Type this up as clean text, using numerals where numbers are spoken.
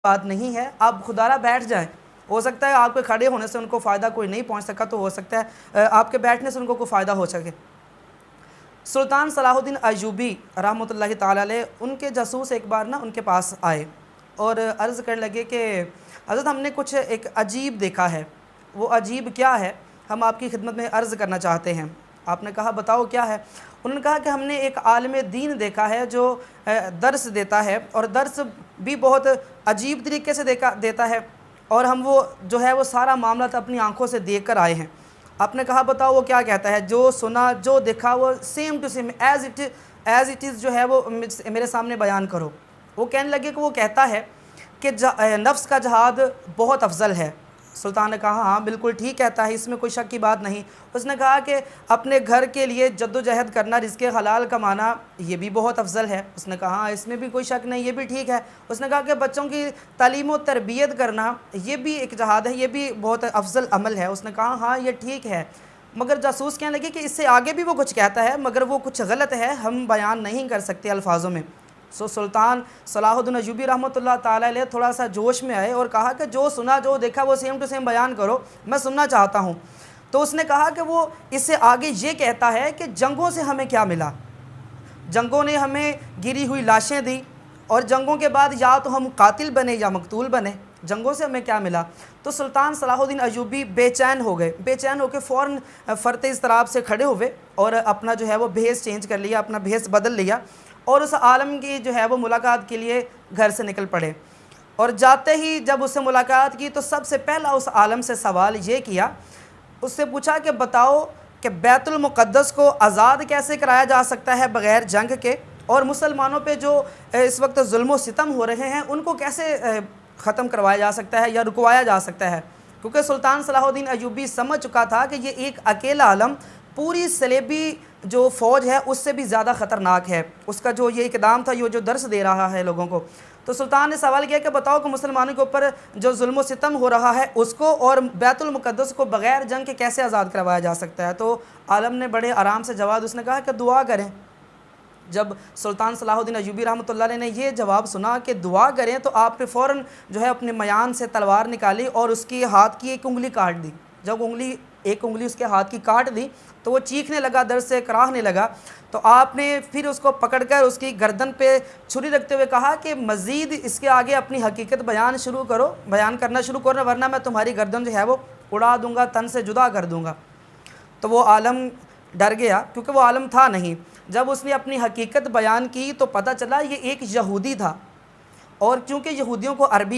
बात नहीं है, आप खुदारा बैठ जाएं। हो सकता है आपके खड़े होने से उनको फ़ायदा कोई नहीं पहुंच सका, तो हो सकता है आपके बैठने से उनको कोई फ़ायदा हो सके। सुल्तान सलाहुद्दीन अय्यूबी रहमतुल्लाहि ताला अलैह, उनके जासूस एक बार ना उनके पास आए और अर्ज़ करने लगे कि हज़रत हमने कुछ एक अजीब देखा है। वो अजीब क्या है, हम आपकी खिदमत में अर्ज़ करना चाहते हैं। आपने कहा बताओ क्या है। उन्होंने कहा कि हमने एक आलिम दीन देखा है जो दर्स देता है, और दर्स भी बहुत अजीब तरीके से देता है, और हम वो जो है वो सारा मामला तो अपनी आंखों से देख कर आए हैं। आपने कहा बताओ वो क्या कहता है। जो सुना जो देखा वो same to same as it is जो है वो मेरे सामने बयान करो। वो कहने लगे कि वो कहता है कि नफ्स का जहाद बहुत अफजल है। सुल्तान ने कहा हाँ बिल्कुल ठीक कहता है, इसमें कोई शक की बात नहीं। उसने कहा कि अपने घर के लिए जद्दोजहद करना, रिज़्क़ हलाल कमाना, ये भी बहुत अफजल है। उसने कहा हाँ इसमें भी कोई शक नहीं, ये भी ठीक है। उसने कहा कि बच्चों की तालीम व तरबियत करना, ये भी एक जहाद है, ये भी बहुत अफजल अमल है। उसने कहा हाँ ये ठीक है। मगर जासूस कहने लगे कि इससे आगे भी वो कुछ कहता है, मगर वो कुछ गलत है, हम बयान नहीं कर सकते अल्फाजों में। सुल्तान सलाहुद्दीन अय्यूबी रहमतुल्लाह ताला अलैह थोड़ा सा जोश में आए और कहा कि जो सुना जो देखा वो सेम टू सेम बयान करो, मैं सुनना चाहता हूँ। तो उसने कहा कि वो इससे आगे ये कहता है कि जंगों से हमें क्या मिला, जंगों ने हमें गिरी हुई लाशें दी, और जंगों के बाद या तो हम कातिल बने या मकतूल बने, जंगों से हमें क्या मिला। तो सुल्तान सलाहुद्दीन अय्यूबी बेचैन हो गए। बेचैन होकर फ़ौरन फ़रते इज़्तिराब से खड़े हुए और अपना जो है वो भेस चेंज कर लिया, अपना भेस बदल लिया, और उस आलम की जो है वो मुलाकात के लिए घर से निकल पड़े। और जाते ही जब उससे मुलाकात की तो सबसे पहला उस आलम से सवाल ये किया, उससे पूछा कि बताओ कि बैतुल मुक़द्दस को आज़ाद कैसे कराया जा सकता है बग़ैर जंग के, और मुसलमानों पे जो इस वक्त जुल्म व सितम हो रहे हैं उनको कैसे ख़त्म करवाया जा सकता है या रुकवाया जा सकता है। क्योंकि सुल्तान सलाहुद्दीन अय्यूबी समझ चुका था कि ये एक अकेला आलम पूरी सलेबी जो फ़ौज है उससे भी ज़्यादा ख़तरनाक है। उसका जो ये इक़दाम था, ये जो दर्स दे रहा है लोगों को। तो सुल्तान ने सवाल किया कि बताओ कि मुसलमानों के ऊपर जो जुल्म सितम हो रहा है उसको और बैतुल मुक़द्दस को बग़ैर जंग के कैसे आज़ाद करवाया जा सकता है। तो आलम ने बड़े आराम से जवाब, उसने कहा कि दुआ करें। जब सुल्तान सलाहुद्दीन अय्यूबी रहमतुल्लाह अलैह ने ये जवाब सुना कि दुआ करें, तो आपने फ़ौरन जो है अपने मयान से तलवार निकाली और उसकी हाथ की एक उंगली काट दी। जब एक उंगली उसके हाथ की काट दी तो वो चीखने लगा, दर्द से कराहने लगा। तो आपने फिर उसको पकड़कर उसकी गर्दन पे छुरी रखते हुए कहा कि मज़ीद इसके आगे अपनी हकीकत बयान करना शुरू करो, वरना मैं तुम्हारी गर्दन जो है वो उड़ा दूँगा, तन से जुदा कर दूँगा। तो वो आलम डर गया, क्योंकि वो आलम था नहीं। जब उसने अपनी हकीकत बयान की तो पता चला ये एक यहूदी था, और क्योंकि यहूदियों को अरबी